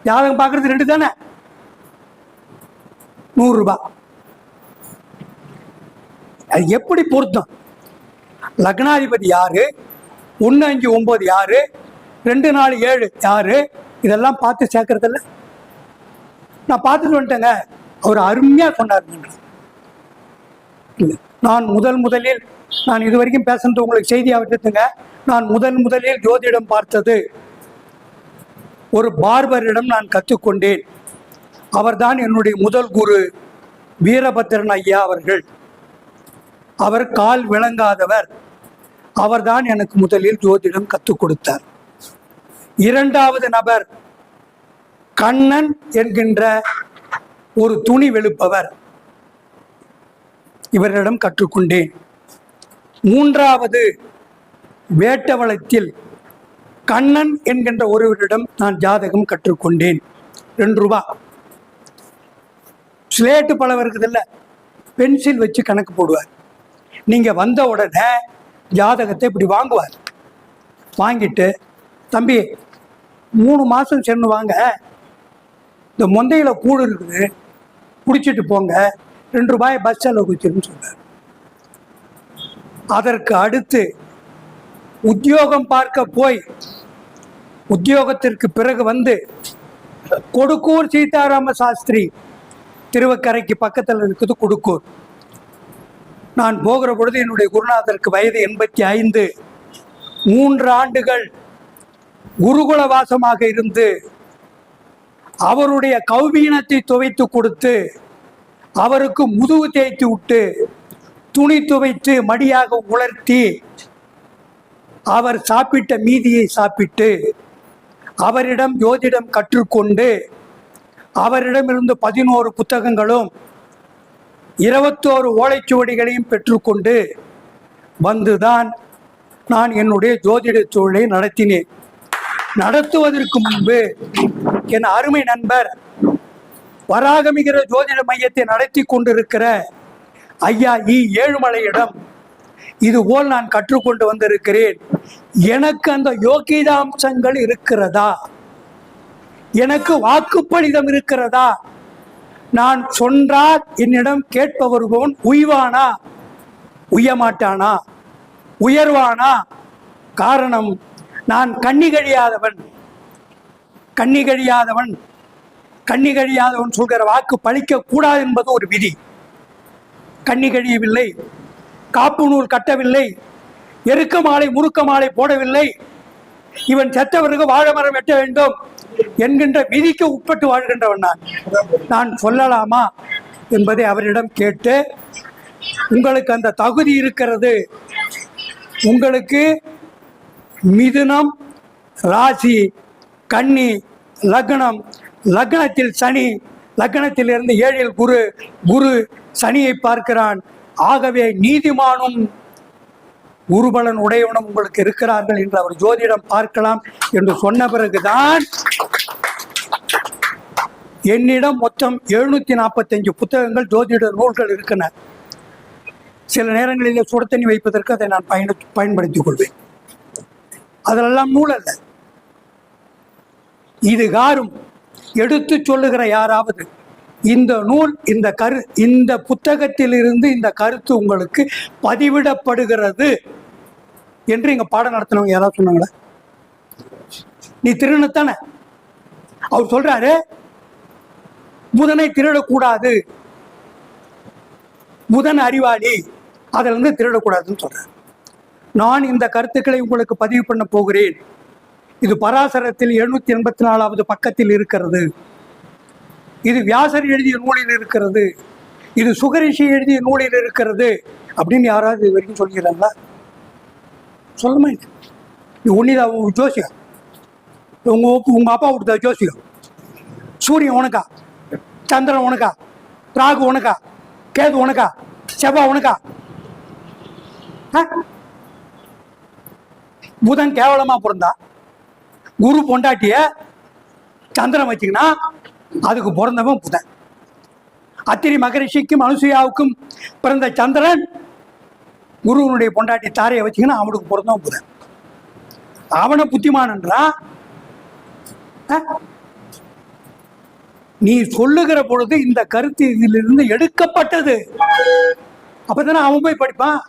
ஜாதகம் பார்க்கறது 2 தானே, 100 ரூபாய். அது எப்படி பொருத்தம்? லக்னாதிபதி யாரு, 1, 5, 9 யாரு, 2, 4, 7 யாரு, இதெல்லாம் பார்த்து சேர்க்கறதில்ல. நான் பார்த்துட்டு வந்துட்டேங்க, அவர் அருமையா சொன்னாருங்க. இல்லை, நான் முதலில் நான் இது வரைக்கும் பேசுறது உங்களுக்கு செய்தியா விட்டுங்க. நான் முதலில் ஜோதிடம் பார்த்தது ஒரு பார்பரிடம் நான் கற்றுக்கொண்டேன். அவர்தான் என்னுடைய முதல் குரு வீரபத்திரன் ஐயா அவர்கள். அவர் கால் விளங்காதவர். அவர்தான் எனக்கு முதலில் ஜோதிடம் கற்றுக் கொடுத்தார். 2வது நபர் கண்ணன் என்கின்ற ஒரு துணி வெளுப்பவர், இவரிடம் கற்றுக்கொண்டேன். 3வது வேட்டவளத்தில் கண்ணன் என்கின்ற ஒருவரிடம் நான் ஜாதகம் கற்றுக்கொண்டேன். 2 ரூபாய். ஸ்லேட்டு பழம் இருக்குதில்ல, பென்சில் வச்சு கணக்கு போடுவார். நீங்க வந்த உடனே ஜாதகத்தை இப்படி வாங்குவார். வாங்கிட்டு, தம்பி 3 மாசம் சென்று வாங்க, இந்த மொந்தையில கூடு இருக்குது, குடிச்சிட்டு போங்க, 2 ரூபாய் பஸ் செலவு குடிச்சிருன்னு சொன்னார். அதற்கு அடுத்து உத்தியோகம் பார்க்க போய் உத்தியோகத்திற்கு பிறகு வந்து கொடுக்கூர் சீதாராம சாஸ்திரி திருவக்கரைக்கு பக்கத்தில் இருக்குது கொடுக்கூர். நான் போகிற பொழுது என்னுடைய குருநாதருக்கு வயது 85. 3 ஆண்டுகள் குருகுல வாசமாக இருந்து அவருடைய கௌபீனத்தை துவைத்து கொடுத்து அவருக்கு முதுகு தேய்த்து விட்டு துணி துவைத்து மடியாக உலர்த்தி அவர் சாப்பிட்ட மீதியை சாப்பிட்டு அவரிடம் ஜோதிடம் கற்றுக்கொண்டு அவரிடமிருந்து 11 புத்தகங்களும் 21 ஓலைச்சுவடிகளையும் பெற்றுக்கொண்டு வந்துதான் நான் என்னுடைய ஜோதிட தொழிலை நடத்தினேன். நடத்துவதற்கு முன்பு என் அருமை நண்பர் வராகமிகிற ஜோதிட மையத்தை நடத்தி கொண்டிருக்கிற ஐயா ஏழுமலையிடம் இதுபோல் நான் கற்றுக்கொண்டு வந்திருக்கிறேன். எனக்கு அந்த யோகிதாம்சங்கள் இருக்கிறதா? எனக்கு வாக்குப்பளிதம் இருக்கிறதா? நான் சொன்றால் என்னிடம் கேட்பவர்கோன் உய்வானா, உய்யமாட்டானா, உயர்வானா? காரணம், நான் கண்ணிகழியாதவன். கண்ணிகழியாதவன் கண்ணிகழியாதவன் சொல்கிற வாக்கு பழிக்க கூடாது என்பது ஒரு விதி. கண்ணிகழியவில்லை, காப்பு நூல் கட்டவில்லை, எருக்க மாலை முறுக்க மாலை போடவில்லை, இவன் செத்தவருக்கு வாழை மரம் வெட்ட வேண்டும் என்கின்ற விதிக்கு உட்பட்டு வாழ்கின்றவன் நான் சொல்லலாமா என்பதை அவரிடம் கேட்டு, உங்களுக்கு அந்த தகுதி இருக்கிறது, உங்களுக்கு மிதுனம் ராசி, கன்னி லக்னம், லக்னத்தில் சனி, லக்னத்தில் இருந்து 7 குரு, குரு சனியை பார்க்கிறான். ஆகவே நீதிமானும் குருபலன் உடையவனும் உங்களுக்கு இருக்கிறார்கள் என்று அவர் ஜோதிடம் பார்க்கலாம் என்று சொன்ன பிறகுதான் என்னிடம் மொத்தம் 745 புத்தகங்கள் ஜோதிட நூல்கள் இருக்கின்றன. சில நேரங்களிலே சுட தண்ணி வைப்பதற்கு அதை நான் பயன்படுத்திக் கொள்வேன். அதிலெல்லாம் நூல் அல்ல. இது காரும் எடுத்து சொல்லுகிற யாராவது இந்த நூல், இந்த புத்தகத்தில் இருந்து இந்த கருத்து உங்களுக்கு பதிவிடப்படுகிறது என்று இங்க பாடம் நடத்தினவங்க யாராவது சொன்னாங்களா? நீ திருடத்தானே? அவர் சொல்றாரு புதனை திருடக்கூடாது, புதன் அறிவாளி, அதுல இருந்து திருடக்கூடாதுன்னு சொல்றாரு. நான் இந்த கருத்துக்களை உங்களுக்கு பதிவு பண்ண போகிறேன். இது பராசரத்தில் 784வது பக்கத்தில் இருக்கிறது. இது வியாசர் எழுதிய நூலில் இருக்கிறது. இது சுகரிஷி எழுதிய நூலில் இருக்கிறது அப்படின்னு யாராவது இது வரைக்கும் சொல்கிறாங்களா? சொல்லுமா? நீ ஒன்னிதான் ஜோசியம், உங்க அப்பா விட்டுதா ஜோசியம்? சூரியன் உனக்கா? சந்திரன் உனக்கா? ராகு உனக்கா? கேது உனக்கா? செவ்வாய் உனக்கா? புதன் கேவலமா பிறந்தா, குரு பொண்டாட்டிய சந்திரன் வச்சுக்கினா அதுக்கு பிறந்தவன் புதன். அத்திரி மகரிஷிக்கும் அனுசூயாவுக்கும் பிறந்த சந்திரன் குருவனுடைய பொண்டாட்டி தாரையை வச்சுக்கினா அவனுக்கு பிறந்தவன் புதன். அவனை புத்திமானன்றா? நீ சொல்லுகிற பொழுது இந்த கருத்து இதிலிருந்து எடுக்கப்பட்டது. அப்பதானே அவன் போய் படிப்பான்.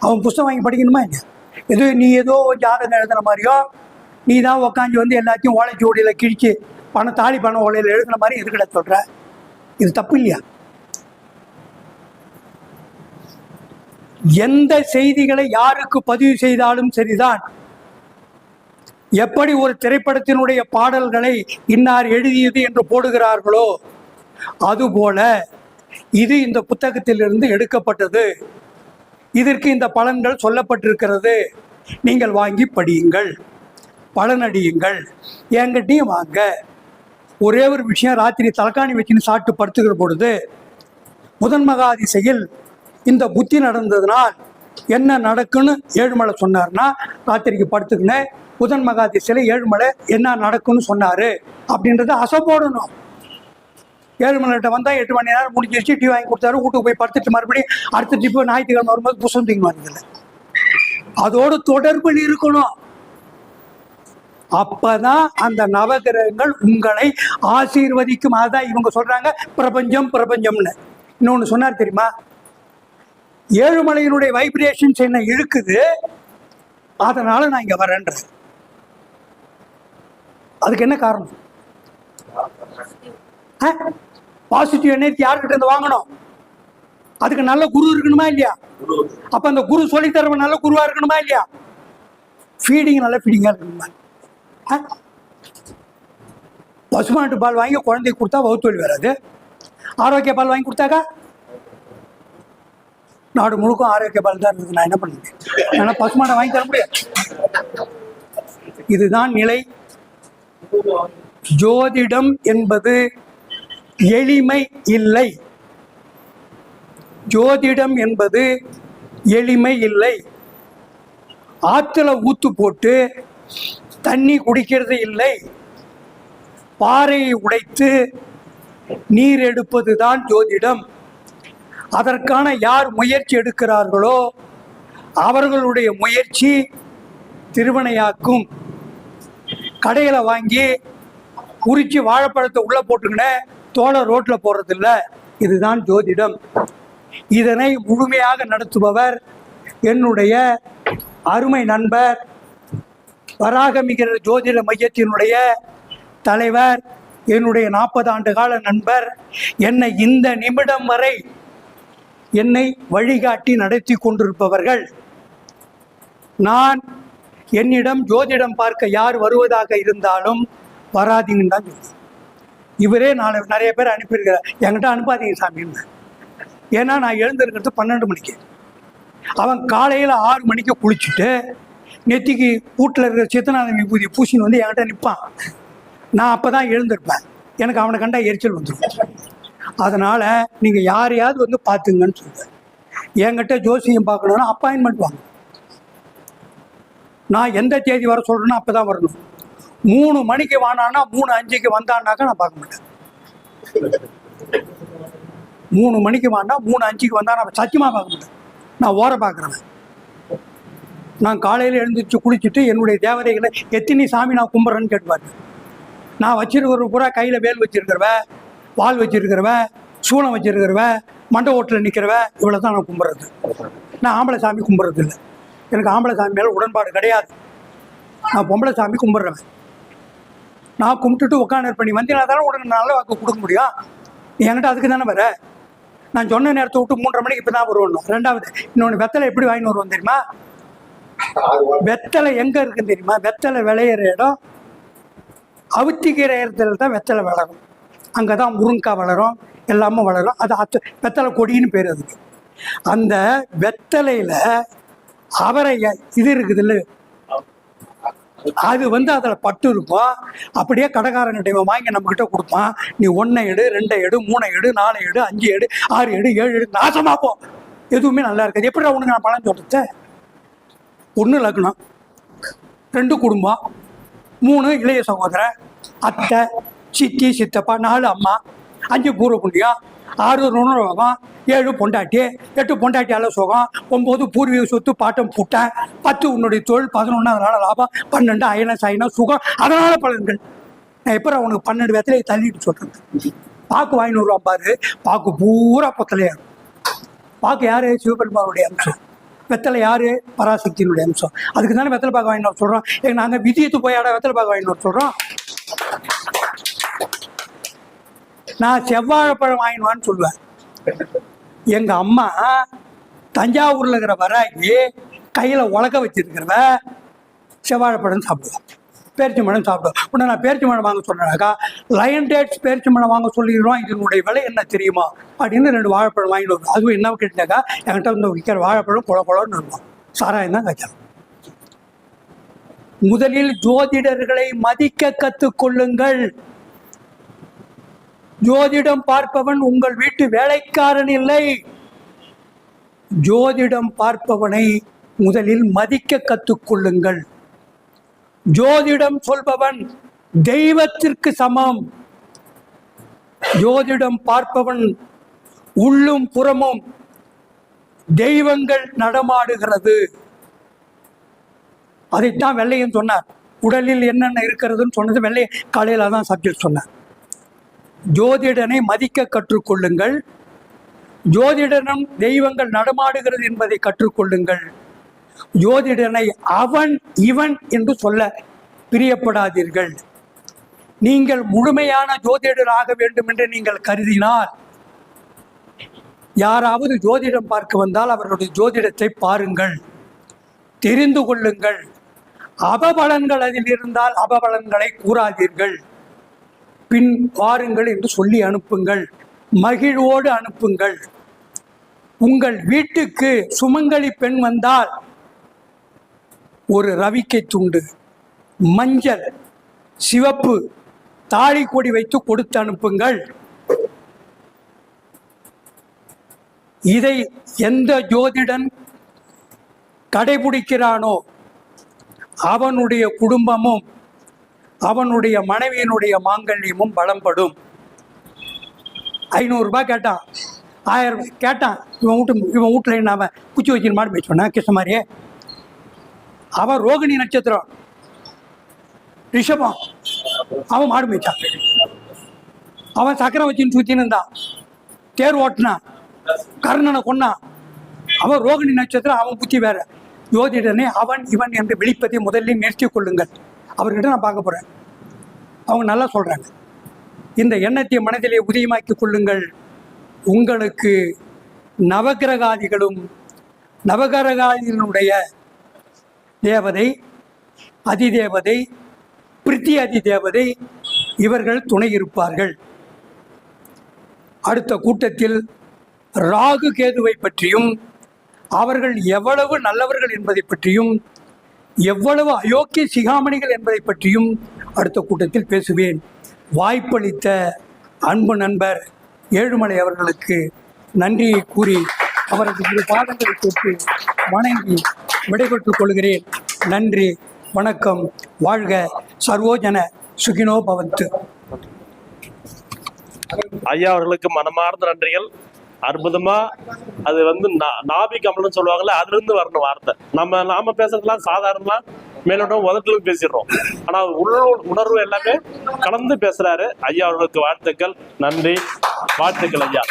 அவன் புஸ்தகம் வாங்கி படிக்கணுமா என்ன? நீ ஏதோ ஜாதகம் எழுதுன மாதிரியோ, நீ தான் உக்காந்து வந்து எல்லாத்தையும் ஓலைச்சோடியில கிழிச்சு தாலி பணம் ஓலையில் எழுதுன மாதிரி எதுக்கிட சொல்ற? இது தப்பு இல்லையா? எந்த செய்திகளை யாருக்கு பதிவு செய்தாலும் சரிதான். எப்படி ஒரு திரைப்படத்தினுடைய பாடல்களை இன்னார் எழுதியது என்று போடுகிறார்களோ அதுபோல இது இந்த புத்தகத்திலிருந்து எடுக்கப்பட்டது, இதற்கு இந்த பலன்கள் சொல்லப்பட்டிருக்கிறது, நீங்கள் வாங்கி படியுங்கள், பலனடியுங்கள், என்கிட்டையும் வாங்க. ஒரே ஒரு விஷயம், ராத்திரி தலைக்காணி வச்சுன்னு சாப்பிட்டு படுத்துக்கிற பொழுது முதன் மகாதிசையில் இந்த புத்தி நடந்ததுனால் என்ன நடக்குன்னு ஏழுமலை சொன்னார்னா, ராத்திரிக்கு படுத்துக்கினேன் புதன் மகாதிசையில் ஏழுமலை என்ன நடக்குன்னு சொன்னாரு அப்படின்றத அசை போடணும். ஏழுமலைகிட்ட வந்தால் 8 மணி நேரம் முடிஞ்சிருச்சு, டீ வாங்கி கொடுத்தாரு, வீட்டுக்கு போய் படுத்துட்டு மறுபடியும் அடுத்த டிப்பு ஞாயிற்றுக்கிழமை வரும்போது புத்தகம் தூக்கி வருதில்லை. அதோடு தொடர்பில் இருக்கணும். அப்பதான் அந்த நவகிரகங்கள் உங்களை ஆசீர்வதிக்கும். அதான் இவங்க சொல்றாங்க பிரபஞ்சம் பிரபஞ்சம்னு. இன்னொன்னு சொன்னார் தெரியுமா? ஏழுமலையினுடைய வைப்ரேஷன்ஸ் என்ன இழுக்குது, அதனால நான் இங்க வரேன்ற. அதுக்கு என்ன காரணம்? பாசிட்டிவ் எனர்ஜி யாருக்கிட்ட இருந்து வாங்கணும்? அதுக்கு நல்ல குரு இருக்கணுமா இல்லையா? அப்ப அந்த குரு சொல்லி தரவன் நல்ல குருவா இருக்கணுமா இல்லையா? ஃபீடிங் நல்ல ஃபீடிங்கா இருக்கணுமா? பசுமாட்டு பால் வாங்கி குழந்தைக்கு கொடுத்தா வகுத்தொழி வராது. ஆரோக்கிய பால் வாங்கி கொடுத்தாக்கா நாடு முழுக்கும் ஆரோக்கிய பால் தான் இருக்குது. நான் என்ன பண்ணுவேன்? ஏன்னா பசுமாட்டை வாங்கி தர முடியாது. இதுதான் நிலை. ஜோதிடம் என்பது எளிமை இல்லை. ஜோதிடம் என்பது எளிமை இல்லை. ஆற்றுல ஊத்து போட்டு தண்ணி குடிக்கிறது இல்லை. பாறையை உடைத்து நீர் எடுப்பது தான் ஜோதிடம். அதற்கான யார் முயற்சி எடுக்கிறார்களோ அவர்களுடைய முயற்சி திருவினையாக்கும். கடையில் வாங்கி உரிச்சு வாழைப்பழத்தை உள்ள போட்டுக்கினே தோலை ரோட்டில் போடுறது இல்லை. இதுதான் ஜோதிடம். இதனை முழுமையாக நடத்துபவர் என்னுடைய அருமை நண்பர், வராகமிகிற ஜோதிட மையத்தினுடைய தலைவர், என்னுடைய 40 ஆண்டு கால நண்பர், என்னை இந்த நிமிடம் வரை என்னை வழிகாட்டி நடத்தி கொண்டிருப்பவர்கள். நான் என்னிடம் ஜோதிடம் பார்க்க யார் வருவதாக இருந்தாலும் வராதிங்கன்னு தான் சொல்லுவேன். இவரே நிறைய பேர் அனுப்பியிருக்கிறார், என்கிட்ட அனுப்பாதீங்க சாமின்னு. ஏன்னா நான் எழுந்திருக்கிறது 12 மணிக்கு. அவன் காலையில் 6 மணிக்கு குளிச்சுட்டு நெத்திக்கு வீட்டில் இருக்கிற சித்தநாத விபூதி பூசின்னு வந்து என்கிட்ட நிற்பான். நான் அப்போ தான் எழுந்திருப்பேன். எனக்கு அவனை கண்டா எரிச்சல் வந்துடும். அதனால் நீங்கள் யாரையாவது வந்து பார்த்துங்கன்னு சொல்லுவேன். என்கிட்ட ஜோசியம் பார்க்கணுன்னா அப்பாயின்மெண்ட் வாங்க. நான் எந்த தேதி வர சொல்கிறேன்னா அப்போ தான் வரணும். 3 மணிக்கு வானான்னா 3:05 வந்தான்னாக்கா நான் பார்க்க மாட்டேன். 3 மணிக்கு வானா 3:05 வந்தா நான் சத்தியமாக பார்க்க மாட்டேன். நான் ஓர பார்க்குறேன். நான் காலையில் எழுந்திரிச்சு குளிச்சுட்டு என்னுடைய தேவதைகளை எத்தனை சாமி நான் கும்பிட்றேன்னு கேட்டுப்பாரு. நான் வச்சிருக்கிற பூரா கையில் வேல் வச்சிருக்கிறவ, வால் வச்சிருக்கிறவ, சூளம் வச்சிருக்கிறவ, மண்டை ஓட்டில் நிற்கிறவ, இவ்வளோ தான் நான் கும்பிட்றது. நான் ஆம்பளை சாமி கும்பிட்றது இல்லை. எனக்கு ஆம்பளை சாமி மேலே உடன்பாடு கிடையாது. நான் பொம்பளை சாமி கும்பிட்றவன். நான் கும்பிட்டுட்டு உட்காந்து பண்ணி வந்தீங்கன்னா தானே உடனே நல்ல வாக்கு கொடுக்க முடியும். நீ என்கிட்ட அதுக்கு தானே வர. நான் சொன்ன நேரத்தை விட்டு 3:30 மணிக்கு இப்போ தான் வருவோம். ரெண்டாவது இன்னொன்று, வெத்தலை எப்படி வாங்கின்னு வருவோம் தெரியுமா? வெத்தலை எங்கே இருக்குன்னு தெரியுமா? வெத்தலை விளையிற இடம் அவுத்திக்கிற இடத்துல தான் வெத்தலை வளரும். அங்கே தான் முருங்காய் வளரும், எல்லாமே வளரும். அது வெத்தலை கொடின்னு பேர் அதுக்கு. அந்த வெத்தலையில் அவரை இது இருக்குது இல்லை, அது வந்து அதில் பட்டு இருக்கும். அப்படியே கடைக்காரங்கிட்ட வாங்கி நம்மக்கிட்ட கொடுப்பான். நீ 1 எடு, 2 எடு, 3 எடு, 4 எடு, 5 எடு, 6 எடு, 7 எடு, நாசமாப்போம். எதுவுமே நல்லா இருக்காது. எப்படி உனக்கு நான் பலன் சொல்கிறேன்? 1 லக்னம், 2 குடும்பம், 3 இளைய சகோதரன், அத்தை, சித்தி, சித்தப்பா, 4 அம்மா, 5 பூர்வ புண்ணியம், 6 ருணரோகம், 7 பொண்டாட்டி, 8 பொண்டாட்டியால சுகம், 9 பூர்வீக சொத்து பாட்டம் பூட்டேன், 10 உன்னுடைய தொழில், 11 அதனால லாபம், 12 அயன சாயினா சுகம், அதனால பலன்கள். நான் எப்போ உனக்கு 12 வெத்தலையை தள்ளிட்டு சொல்கிறேன். பாக்கு வாங்கின்னு வருவான் பாரு, பாக்கு பூரா பொத்தலையா. பாக்கு யாரு? சிவபெருமானுடைய அம்சம். வெத்தலை யாரு? பராசக்தியினுடைய அம்சம். அதுக்கு தானே வெத்தலை பாக்கு வாங்கின்னு வர சொல்கிறோம். எங்க நாங்கள் விதியத்து போயாட வெத்தலை பாக்கு வாங்கின்னு வர சொல்கிறோம். நான் செவ்வாழைப்பழம் வாங்கினுவான்னு சொல்லுவேன். எங்க அம்மா தஞ்சாவூர்ல இருக்கிற வராகி கையில உலக வச்சிருக்கிறவ செவ்வாழைப்பழம் சாப்பிடுவேன், பேரிச்சம்பழம் சாப்பிடுவேன். உடனே நான் பேரிச்சம்பழம் வாங்க சொன்னாக்கா, லயன் டேட்ஸ் பேரிச்சம்பழம் வாங்க சொல்லிடுறோம். இதனுடைய விலை என்ன தெரியுமா அப்படின்னு 2 வாழைப்பழம் வாங்கிட்டு வருவோம். அதுவும் என்ன கேட்டாக்கா, என்கிட்ட வந்து விற்கிற வாழைப்பழம் குளன்னு இருக்கும். சாராயம் தான் காய்ச்சல். முதலில் ஜோதிடர்களை மதிக்க கற்றுக்கொள்ளுங்கள். ஜோதிடம் பார்ப்பவன் உங்கள் வீட்டு வேலைக்காரன் இல்லை. ஜோதிடம் பார்ப்பவனை முதலில் மதிக்க கற்றுக்கொள்ளுங்கள். ஜோதிடம் சொல்பவன் தெய்வத்திற்கு சமம். ஜோதிடம் பார்ப்பவன் உள்ளும் புறமும் தெய்வங்கள் நடமாடுகிறது. அதைத்தான் வெள்ளையன் சொன்னார். உடலில் என்னென்ன இருக்கிறதுன்னு சொன்னது வெள்ளைய காலையில் தான் சப்ஜெக்ட் சொன்னார். ஜோதிடனை மதிக்க கற்றுக்கொள்ளுங்கள். ஜோதிடனும் தெய்வங்கள் நடமாடுகிறது என்பதை கற்றுக்கொள்ளுங்கள். ஜோதிடனை அவன் இவன் என்று சொல்ல பிரியப்படாதீர்கள். நீங்கள் முழுமையான ஜோதிடராக வேண்டும் என்று நீங்கள் கருதினால், யாராவது ஜோதிடம் பார்க்க வந்தால் அவர்களுடைய ஜோதிடத்தை பாருங்கள், தெரிந்து கொள்ளுங்கள். அபபலன்கள் அதில் இருந்தால் அபபலன்களை கூறாதீர்கள். பின் வாருங்கள் என்று சொல்லி அனுப்புங்கள், மகிழ்வோடு அனுப்புங்கள். உங்கள் வீட்டுக்கு சுமங்கலி பெண் வந்தால் ஒரு ரவிக்கை துண்டு, மஞ்சள், சிவப்பு தாலி கொடி வைத்து கொடுத்து அனுப்புங்கள். இதை எந்த ஜோதிடன் கடைபிடிக்கிறானோ அவனுடைய குடும்பமும் அவனுடைய மனைவியினுடைய மாங்கல்யமும் பலம்படும். 500 ரூபாய் கேட்டான், 1000 ரூபாய் கேட்டான். இவன் வீட்டில் என்ன அவன் குச்சி வச்சு மாடு போய் சொன்னான் கிருஷ்ணமாரியே. அவன் ரோகிணி நட்சத்திரம் ரிஷபம், அவன் மாடு மேய்ச்சான். அவன் சக்கரம் வச்சுன்னு சுத்தின்னு இருந்தான், தேர் ஓட்டினான், கர்ணனை கொன்னான். அவன் ரோகிணி நட்சத்திரம், அவன் புத்தி வேற. ஜோதிடனே அவன் இவன் என்று விழிப்பதை முதலில் நிறுத்திக் கொள்ளுங்கள். அவர்கிட்ட நான் பார்க்க போறேன், அவங்க நல்லா சொல்றாங்க. இந்த எண்ணத்தை மனதிலே உதயமாக்கி கொள்ளுங்கள். உங்களுக்கு நவகிரகாதிகளும் நவகிரகாதிகளுடைய தேவதை, அதிதேவதை, பிரித்தி அதிதேவதை இவர்கள் துணை இருப்பார்கள். அடுத்த கூட்டத்தில் ராகு கேதுவை பற்றியும் அவர்கள் எவ்வளவு நல்லவர்கள் என்பதை பற்றியும் எவ்வளவு அயோக்கிய சிகாமணிகள் என்பதை பற்றியும் அடுத்த கூட்டத்தில் பேசுவேன். வாய்ப்பளித்த அன்பு நண்பர் ஏழுமலை அவர்களுக்கு நன்றியை கூறி அவரது இரு பாதங்களை தொட்டு வணங்கி விடைபெற்றுக் கொள்கிறேன். நன்றி, வணக்கம், வாழ்க. சர்வோஜன சுகினோ பவந்து. ஐயா அவர்களுக்கு மனமார்ந்த நன்றிகள். அற்புதமா அது நாபி கமலம்னு சொல்லுவாங்கல்ல, அதுல இருந்து வரணும் வார்த்தை. நாம பேசுறதுலாம் சாதாரணமா மேலோட்டம் உதட்டுல பேசிடுறோம். ஆனா உணர்வு எல்லாமே கலந்து பேசுறாரு. ஐயா அவர்களுக்கு வாழ்த்துக்கள், நன்றி, வாழ்த்துக்கள் ஐயா.